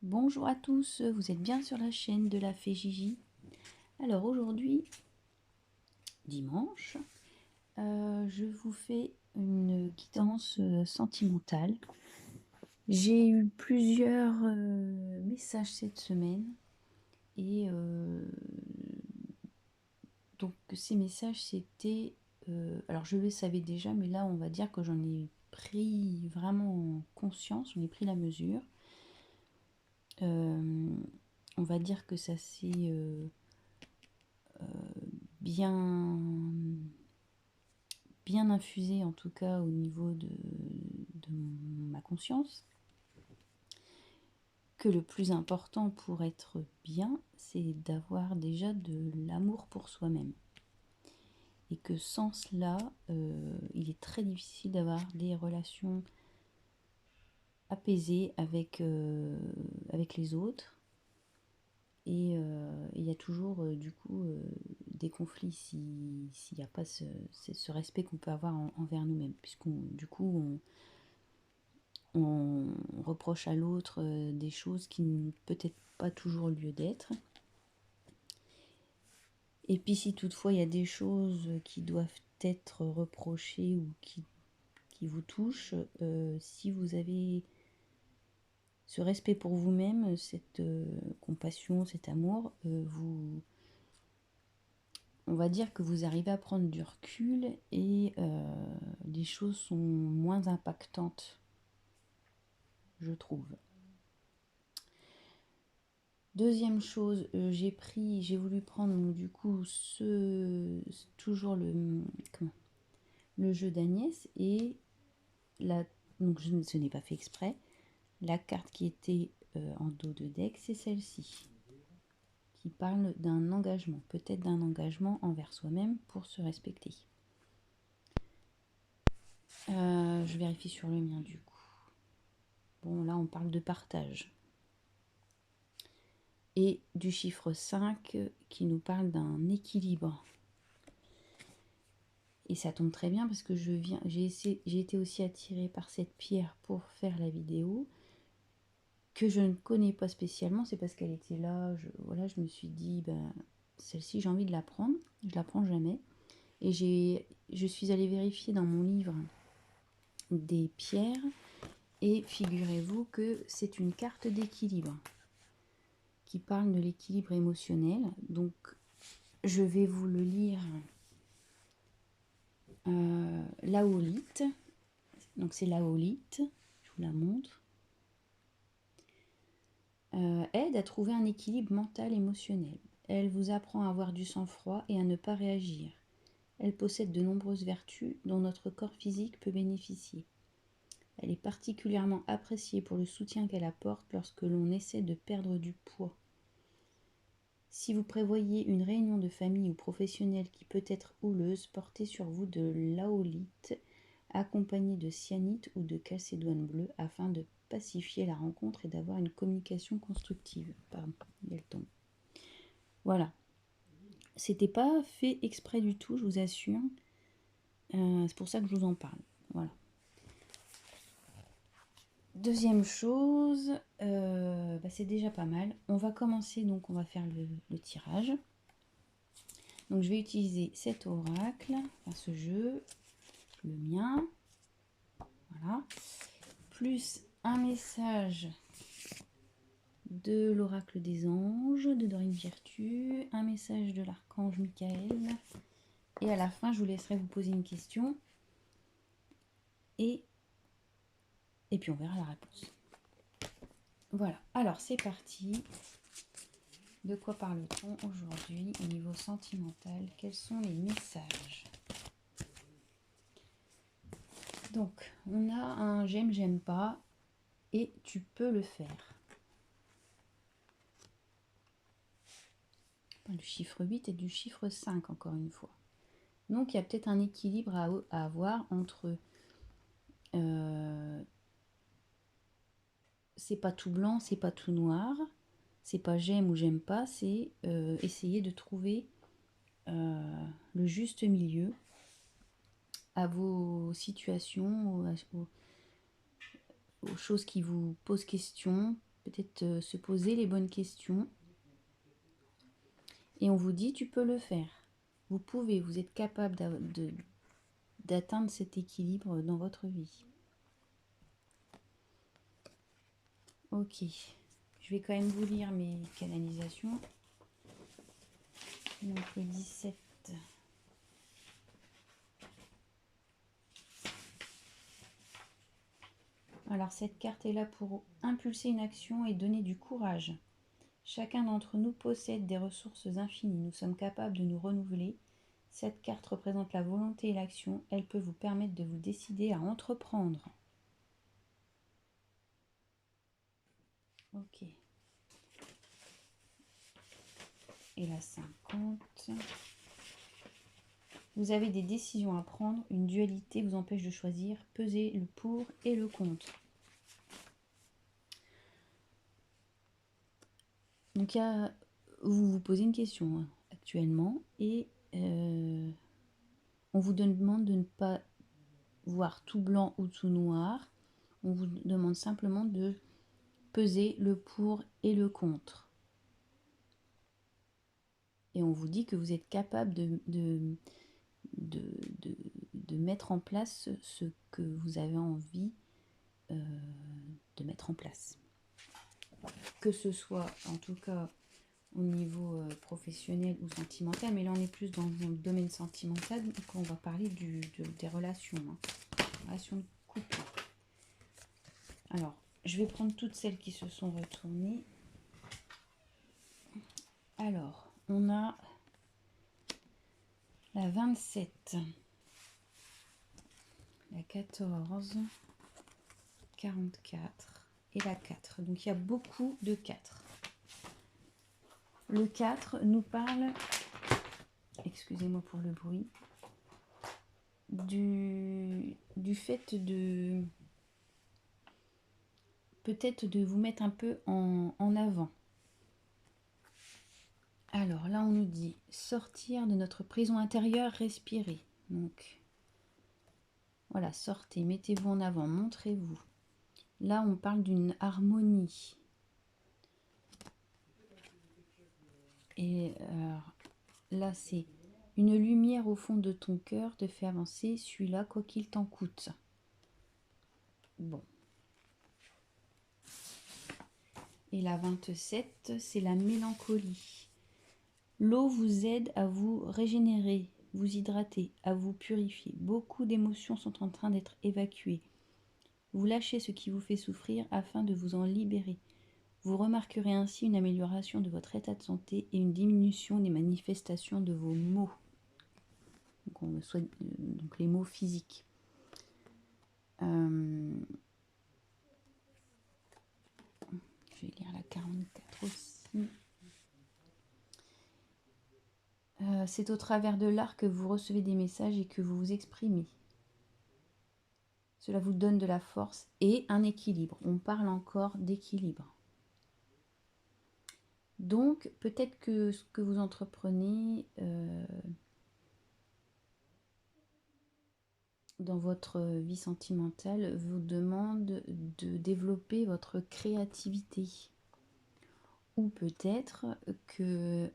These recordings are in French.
Bonjour à tous, vous êtes bien sur la chaîne de la Fée Gigi. Alors aujourd'hui, dimanche, je vous fais une guidance sentimentale. J'ai eu plusieurs messages cette semaine et donc ces messages c'était... alors je le savais déjà, mais là on va dire que j'en ai pris vraiment conscience, j'en ai pris la mesure. On va dire que ça s'est bien, bien infusé en tout cas au niveau de ma conscience, que le plus important pour être bien, c'est d'avoir déjà de l'amour pour soi-même. Et que sans cela, il est très difficile d'avoir des relations apaisées avec les autres. Et il y a toujours du coup des conflits s'il n'y a pas ce respect qu'on peut avoir envers nous-mêmes, puisqu'on du coup on reproche à l'autre des choses qui n'ont peut-être pas toujours lieu d'être. Et puis si toutefois il y a des choses qui doivent être reprochées ou qui vous touchent, si vous avez ce respect pour vous-même, cette compassion, cet amour, on va dire que vous arrivez à prendre du recul et les choses sont moins impactantes, je trouve. Deuxième chose, j'ai voulu prendre donc, du coup toujours le jeu d'Agnès et donc ce n'est pas fait exprès. La carte qui était en dos de deck, c'est celle-ci, qui parle d'un engagement, peut-être d'un engagement envers soi-même pour se respecter. Je vérifie sur le mien du coup. Bon, là on parle de partage. Et du chiffre 5 qui nous parle d'un équilibre. Et ça tombe très bien parce que j'ai été aussi attirée par cette pierre pour faire la vidéo, que je ne connais pas spécialement, c'est parce qu'elle était là, je me suis dit, ben, celle-ci j'ai envie de la prendre, je la prends jamais. Et je suis allée vérifier dans mon livre des pierres, et figurez-vous que c'est une carte d'équilibre, qui parle de l'équilibre émotionnel. Donc je vais vous le lire. L'aolite, donc c'est l'aolite, je vous la montre, aide à trouver un équilibre mental émotionnel. Elle vous apprend à avoir du sang-froid et à ne pas réagir. Elle possède de nombreuses vertus dont notre corps physique peut bénéficier. Elle est particulièrement appréciée pour le soutien qu'elle apporte lorsque l'on essaie de perdre du poids. Si vous prévoyez une réunion de famille ou professionnelle qui peut être houleuse, portez sur vous de l'aolite accompagné de cyanite ou de calcédoine bleue afin de pacifier la rencontre et d'avoir une communication constructive. Pardon, il y a le ton. Voilà. C'était pas fait exprès du tout, je vous assure. C'est pour ça que je vous en parle. Voilà. Deuxième chose, c'est déjà pas mal. On va commencer, donc on va faire le tirage. Donc je vais utiliser cet oracle, enfin ce jeu, le mien, voilà, plus un message de l'oracle des anges, de Dorine Virtue, un message de l'archange Michael, et à la fin je vous laisserai vous poser une question, et puis on verra la réponse. Voilà, alors c'est parti. De quoi parle-t-on aujourd'hui au niveau sentimental? Quels sont les messages? Donc, on a un j'aime, j'aime pas, et tu peux le faire. Du chiffre 8 et du chiffre 5, encore une fois. Donc, il y a peut-être un équilibre à avoir entre c'est pas tout blanc, c'est pas tout noir, c'est pas j'aime ou j'aime pas, c'est essayer de trouver le juste milieu à vos situations, aux choses qui vous posent question, peut-être se poser les bonnes questions. Et on vous dit, tu peux le faire. Vous pouvez, vous êtes capable d'atteindre cet équilibre dans votre vie. Ok, je vais quand même vous lire mes canalisations. Donc le 17. Alors cette carte est là pour impulser une action et donner du courage. Chacun d'entre nous possède des ressources infinies. Nous sommes capables de nous renouveler. Cette carte représente la volonté et l'action. Elle peut vous permettre de vous décider à entreprendre. Ok. Et la 50. Vous avez des décisions à prendre. Une dualité vous empêche de choisir. Pesez le pour et le contre. Donc, vous vous posez une question actuellement et on vous demande de ne pas voir tout blanc ou tout noir. On vous demande simplement de peser le pour et le contre. Et on vous dit que vous êtes capable de mettre en place ce que vous avez envie de mettre en place. Que ce soit en tout cas au niveau professionnel ou sentimental, mais là on est plus dans le domaine sentimental, donc on va parler des relations, relations de couple. Alors, je vais prendre toutes celles qui se sont retournées. Alors, on a la 27, la 14, 44 et la 4. Donc il y a beaucoup de 4. Le 4 nous parle, excusez-moi pour le bruit, du fait de peut-être de vous mettre un peu en avant. Alors là on nous dit sortir de notre prison intérieure, respirer. Donc voilà, sortez, mettez-vous en avant, montrez-vous. Là on parle d'une harmonie. Et là c'est une lumière au fond de ton cœur te fait avancer, suis-là quoi qu'il t'en coûte. Bon. Et la 27, c'est la mélancolie. L'eau vous aide à vous régénérer, vous hydrater, à vous purifier. Beaucoup d'émotions sont en train d'être évacuées. Vous lâchez ce qui vous fait souffrir afin de vous en libérer. Vous remarquerez ainsi une amélioration de votre état de santé et une diminution des manifestations de vos maux. Donc les maux physiques. Je vais lire la 44 aussi. C'est au travers de l'art que vous recevez des messages et que vous vous exprimez. Cela vous donne de la force et un équilibre. On parle encore d'équilibre. Donc, peut-être que ce que vous entreprenez dans votre vie sentimentale vous demande de développer votre créativité. Ou peut-être que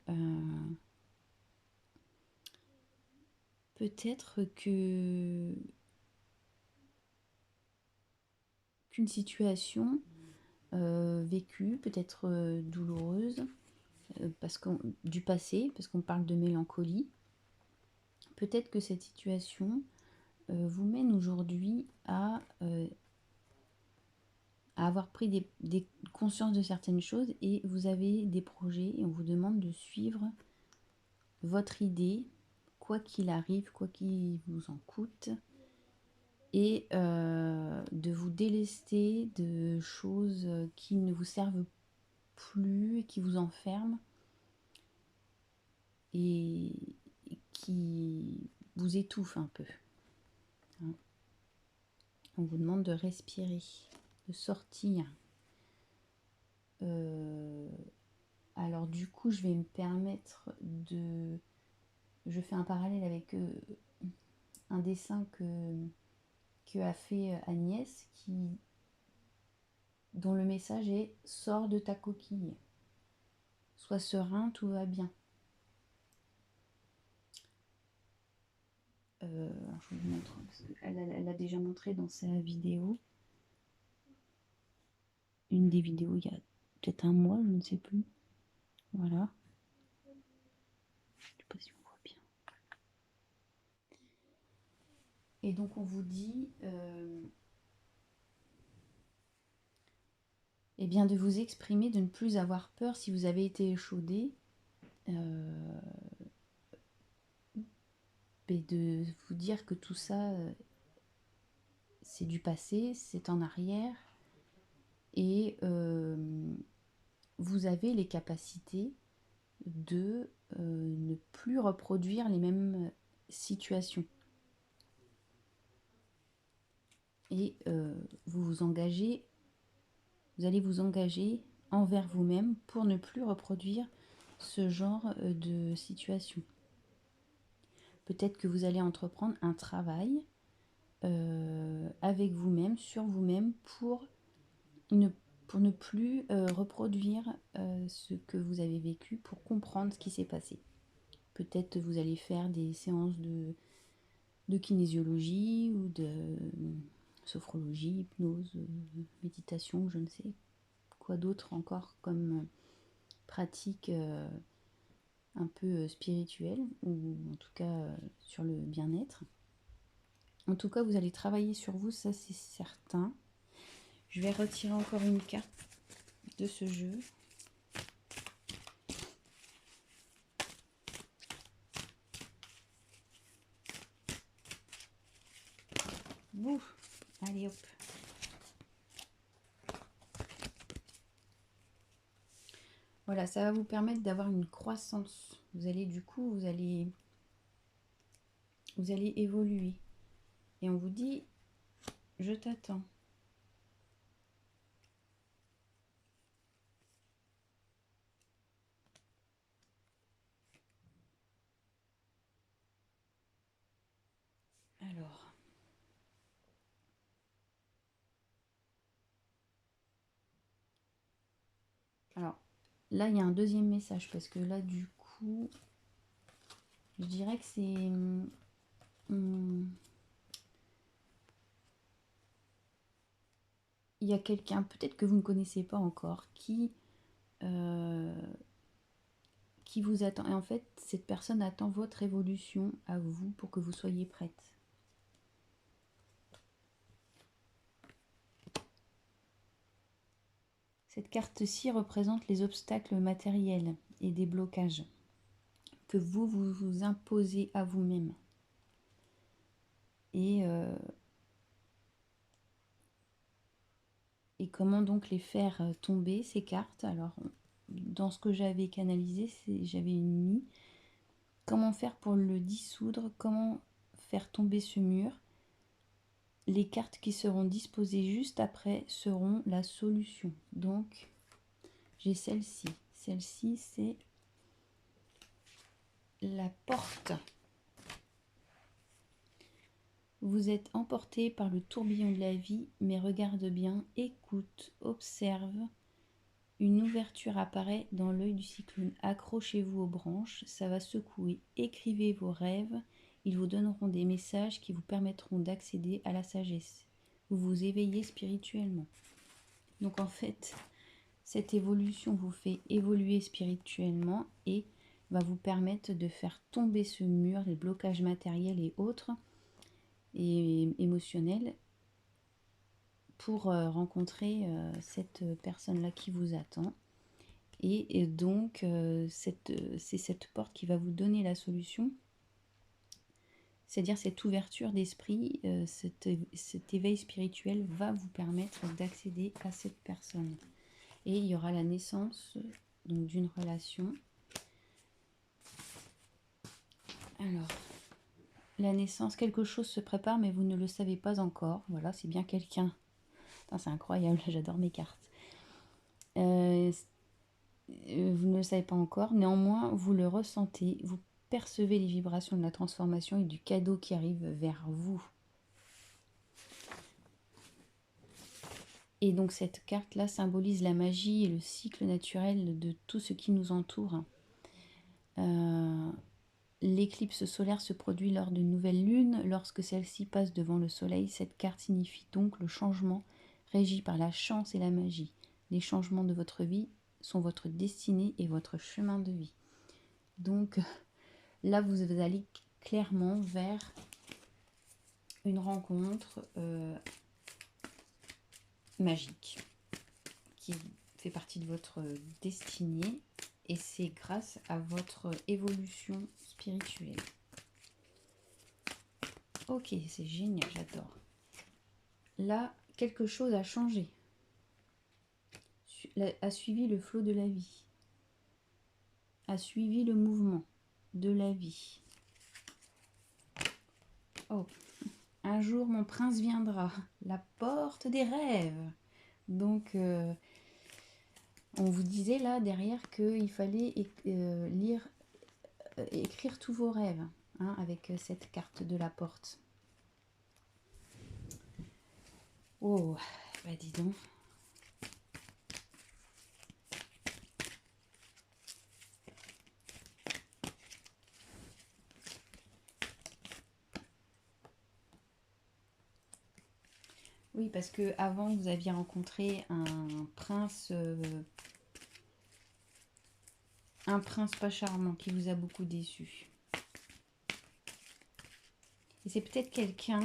qu'une situation vécue, peut-être douloureuse, du passé, parce qu'on parle de mélancolie, peut-être que cette situation vous mène aujourd'hui à avoir pris des consciences de certaines choses et vous avez des projets et on vous demande de suivre votre idée, quoi qu'il arrive, quoi qu'il vous en coûte, et de vous délester de choses qui ne vous servent plus et qui vous enferment et qui vous étouffent un peu. On vous demande de respirer, de sortir. Alors du coup, je vais me permettre de... Je fais un parallèle avec un dessin que a fait Agnès, qui dont le message est « Sors de ta coquille, sois serein, tout va bien ». Je vous montre, elle a déjà montré dans sa vidéo, une des vidéos il y a peut-être un mois, je ne sais plus. Voilà. Je ne sais pas si on voit bien. Et donc on vous dit eh bien de vous exprimer, de ne plus avoir peur si vous avez été échaudé, et de vous dire que tout ça c'est du passé, c'est en arrière, et vous avez les capacités de ne plus reproduire les mêmes situations. Et vous allez vous engager envers vous-même pour ne plus reproduire ce genre de situation. Peut-être que vous allez entreprendre un travail avec vous-même, sur vous-même, pour ne plus reproduire ce que vous avez vécu, pour comprendre ce qui s'est passé. Peut-être vous allez faire des séances de kinésiologie ou de sophrologie, hypnose, méditation, je ne sais quoi d'autre encore comme pratique un peu spirituelle, ou en tout cas sur le bien-être. En tout cas, vous allez travailler sur vous, ça c'est certain. Je vais retirer encore une carte de ce jeu. Ouf, allez hop. Voilà, ça va vous permettre d'avoir une croissance. Vous allez vous allez évoluer. Et on vous dit, je t'attends. Alors, là, il y a un deuxième message, parce que là, du coup, je dirais que c'est... il y a quelqu'un, peut-être que vous ne connaissez pas encore, qui vous attend. Et en fait, cette personne attend votre évolution à vous pour que vous soyez prête. Cette carte-ci représente les obstacles matériels et des blocages que vous imposez à vous-même. Et comment donc les faire tomber, ces cartes? Alors, dans ce que j'avais canalisé, j'avais mis comment faire pour le dissoudre, comment faire tomber ce mur. Les cartes qui seront disposées juste après seront la solution. Donc, j'ai celle-ci. Celle-ci, c'est la porte. Vous êtes emporté par le tourbillon de la vie, mais regarde bien, écoute, observe. Une ouverture apparaît dans l'œil du cyclone. Accrochez-vous aux branches, ça va secouer. Écrivez vos rêves, ils vous donneront des messages qui vous permettront d'accéder à la sagesse. Vous vous éveillez spirituellement. Donc en fait, cette évolution vous fait évoluer spirituellement et va vous permettre de faire tomber ce mur, les blocages matériels et autres, et émotionnels, pour rencontrer cette personne-là qui vous attend. Et donc, c'est cette porte qui va vous donner la solution, c'est-à-dire cette ouverture d'esprit, cet éveil spirituel va vous permettre d'accéder à cette personne. Et il y aura la naissance d'une relation. Alors, la naissance, quelque chose se prépare, mais vous ne le savez pas encore. Voilà, c'est bien quelqu'un. C'est incroyable, j'adore mes cartes. Vous ne le savez pas encore, néanmoins vous le ressentez, vous percevez les vibrations de la transformation et du cadeau qui arrive vers vous. Et donc cette carte-là symbolise la magie et le cycle naturel de tout ce qui nous entoure. L'éclipse solaire se produit lors d'une nouvelle lune. Lorsque celle-ci passe devant le soleil, cette carte signifie donc le changement régi par la chance et la magie. Les changements de votre vie sont votre destinée et votre chemin de vie. Donc là, vous allez clairement vers une rencontre magique qui fait partie de votre destinée et c'est grâce à votre évolution spirituelle. Ok, c'est génial, j'adore. Là, quelque chose a changé, a suivi le flot de la vie, a suivi le mouvement de la vie. Oh, un jour mon prince viendra, la porte des rêves. Donc, on vous disait là derrière qu'il fallait écrire tous vos rêves hein, avec cette carte de la porte. Oh, bah dis donc. Oui, parce que avant vous aviez rencontré un prince pas charmant qui vous a beaucoup déçu. Et c'est peut-être quelqu'un,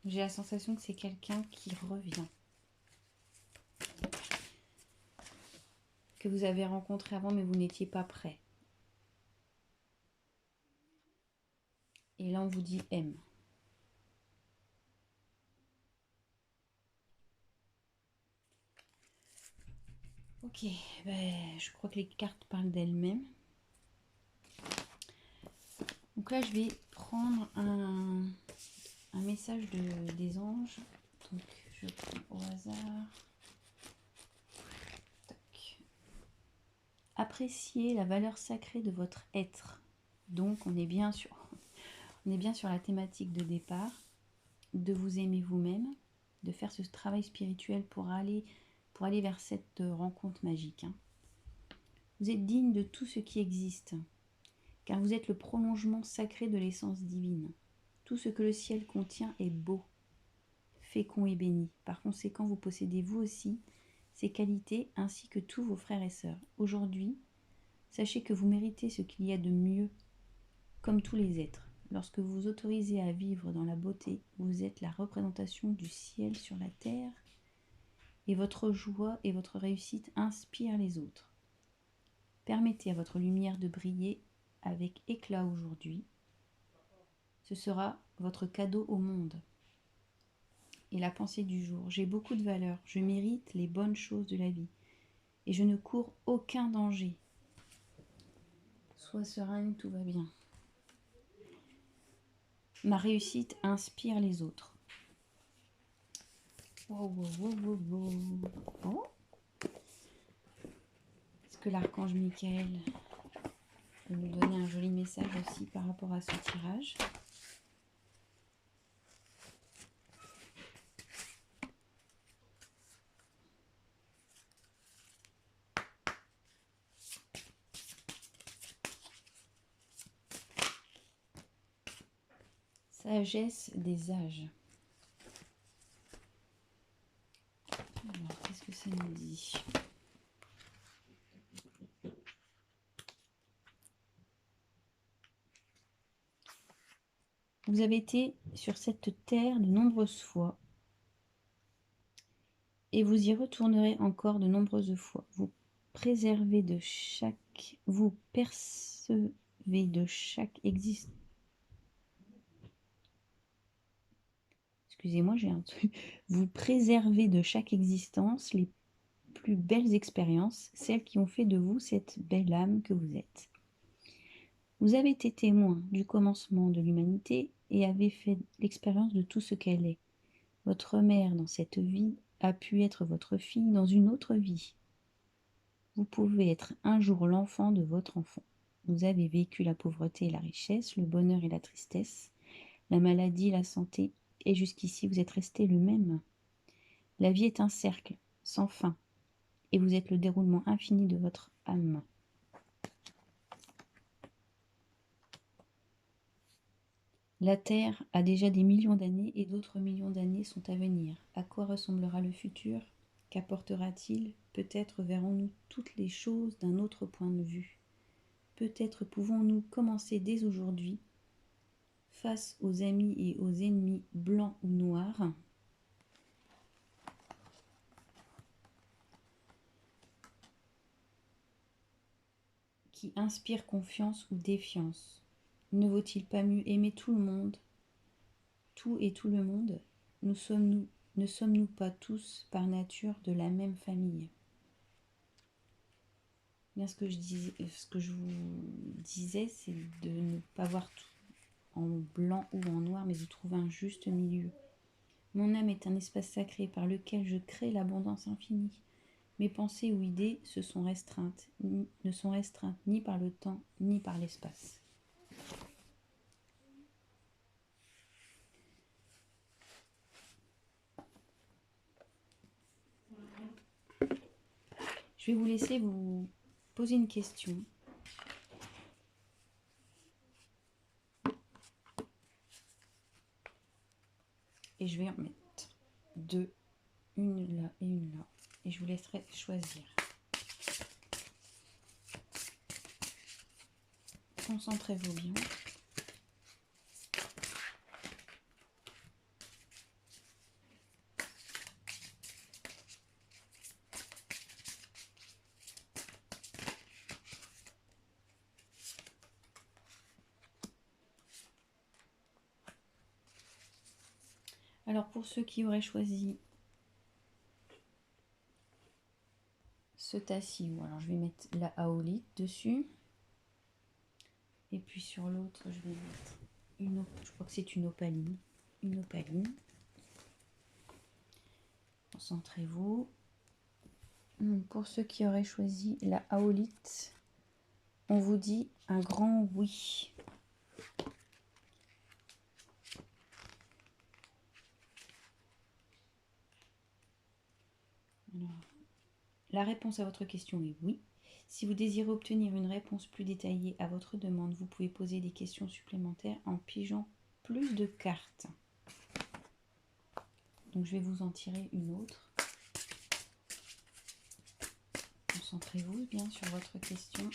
j'ai la sensation que c'est quelqu'un qui revient. Que vous avez rencontré avant mais vous n'étiez pas prêt. Et là on vous dit aime. Ok, ben, je crois que les cartes parlent d'elles-mêmes. Donc là je vais prendre un message des anges. Donc je prends au hasard. Tac. Appréciez la valeur sacrée de votre être. Donc on est bien sur la thématique de départ, de vous aimer vous-même, de faire ce travail spirituel pour aller vers cette rencontre magique. Hein. Vous êtes digne de tout ce qui existe, car vous êtes le prolongement sacré de l'essence divine. Tout ce que le ciel contient est beau, fécond et béni. Par conséquent, vous possédez vous aussi ces qualités ainsi que tous vos frères et sœurs. Aujourd'hui, sachez que vous méritez ce qu'il y a de mieux, comme tous les êtres. Lorsque vous vous autorisez à vivre dans la beauté, vous êtes la représentation du ciel sur la terre et votre joie et votre réussite inspirent les autres. Permettez à votre lumière de briller avec éclat aujourd'hui. Ce sera votre cadeau au monde. Et la pensée du jour, j'ai beaucoup de valeur, je mérite les bonnes choses de la vie et je ne cours aucun danger. Sois sereine, tout va bien. Ma réussite inspire les autres. Wow, wow, wow, wow, wow. Oh. Est-ce que l'archange Michael peut nous donner un joli message aussi par rapport à ce tirage? Sagesse des âges. Alors, qu'est-ce que ça nous dit? Vous avez été sur cette terre de nombreuses fois et vous y retournerez encore de nombreuses fois. Vous percevez de chaque existence. Excusez-moi, j'ai un truc. Vous préservez de chaque existence les plus belles expériences, celles qui ont fait de vous cette belle âme que vous êtes. Vous avez été témoin du commencement de l'humanité et avez fait l'expérience de tout ce qu'elle est. Votre mère dans cette vie a pu être votre fille dans une autre vie. Vous pouvez être un jour l'enfant de votre enfant. Vous avez vécu la pauvreté et la richesse, le bonheur et la tristesse, la maladie, la santé, et jusqu'ici vous êtes resté le même. La vie est un cercle sans fin, et vous êtes le déroulement infini de votre âme. La Terre a déjà des millions d'années et d'autres millions d'années sont à venir. À quoi ressemblera le futur? Qu'apportera-t-il? Peut-être verrons-nous toutes les choses d'un autre point de vue. Peut-être pouvons-nous commencer dès aujourd'hui, face aux amis et aux ennemis blancs ou noirs, qui inspirent confiance ou défiance. Ne vaut-il pas mieux aimer tout le monde, tout et tout le monde? Ne sommes-nous pas tous par nature de la même famille? Bien, ce que je vous disais, c'est de ne pas voir tout en blanc ou en noir, mais de trouver un juste milieu. Mon âme est un espace sacré par lequel je crée l'abondance infinie. Mes pensées ou idées ne sont restreintes ni par le temps ni par l'espace. Je vais vous laisser vous poser une question. Et je vais en mettre deux, une là et une là. Et je vous laisserai choisir. Concentrez-vous bien. Alors pour ceux qui auraient choisi ce tassis, alors je vais mettre la aolite dessus. Et puis sur l'autre, je vais mettre je crois que c'est une opaline. Une opaline. Concentrez-vous. Pour ceux qui auraient choisi la aolite, on vous dit un grand oui. Alors, la réponse à votre question est oui. Si vous désirez obtenir une réponse plus détaillée à votre demande, vous pouvez poser des questions supplémentaires en pigeant plus de cartes. Donc je vais vous en tirer une autre. Concentrez-vous bien sur votre question.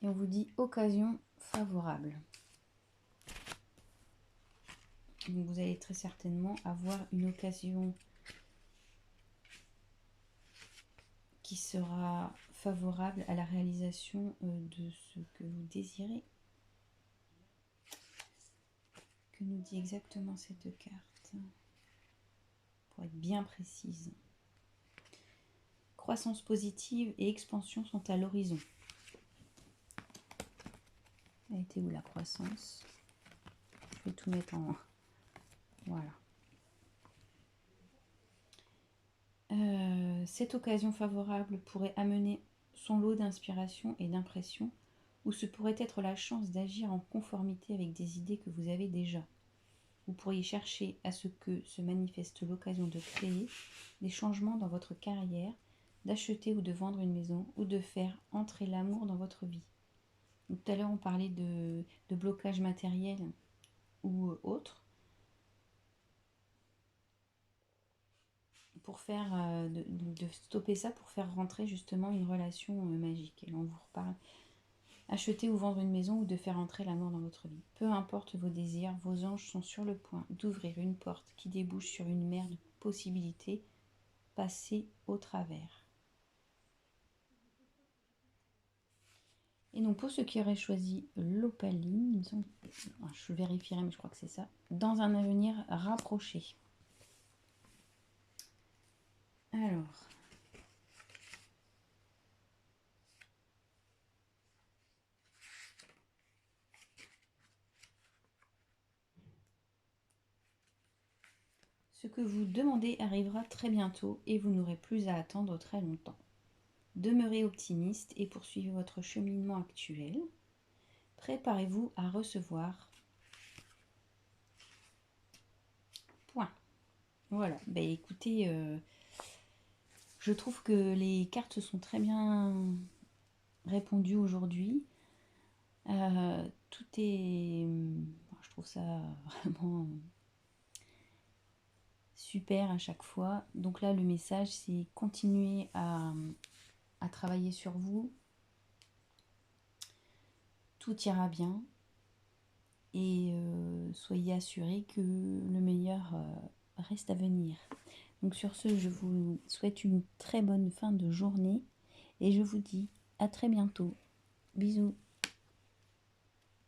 Et on vous dit occasion favorable. Donc vous allez très certainement avoir une occasion qui sera favorable à la réalisation de ce que vous désirez. Que nous dit exactement cette carte? Pour être bien précise. Croissance positive et expansion sont à l'horizon. Elle était où la croissance? Je vais tout mettre en... Voilà. Cette occasion favorable pourrait amener son lot d'inspiration et d'impression, ou ce pourrait être la chance d'agir en conformité avec des idées que vous avez déjà. Vous pourriez chercher à ce que se manifeste l'occasion de créer des changements dans votre carrière, d'acheter ou de vendre une maison, ou de faire entrer l'amour dans votre vie. Donc, tout à l'heure, on parlait de blocage matériel ou autre. Pour faire de stopper ça, pour faire rentrer justement une relation magique. Et là, on vous reparle. Acheter ou vendre une maison ou de faire entrer l'amour dans votre vie. Peu importe vos désirs, vos anges sont sur le point d'ouvrir une porte qui débouche sur une mer de possibilités. Passez au travers. Et donc pour ceux qui auraient choisi l'opaline, je vérifierai mais je crois que c'est ça, dans un avenir rapproché. Alors, ce que vous demandez arrivera très bientôt et vous n'aurez plus à attendre très longtemps. Demeurez optimiste et poursuivez votre cheminement actuel. préparez-vous à recevoir. Point. Voilà. Ben écoutez, je trouve que les cartes se sont très bien répondues aujourd'hui. Tout est... Je trouve ça vraiment super à chaque fois. Donc là, le message, c'est continuer à travailler sur vous. Tout ira bien. Et soyez assurés que le meilleur reste à venir. Donc sur ce, je vous souhaite une très bonne fin de journée et je vous dis à très bientôt. Bisous.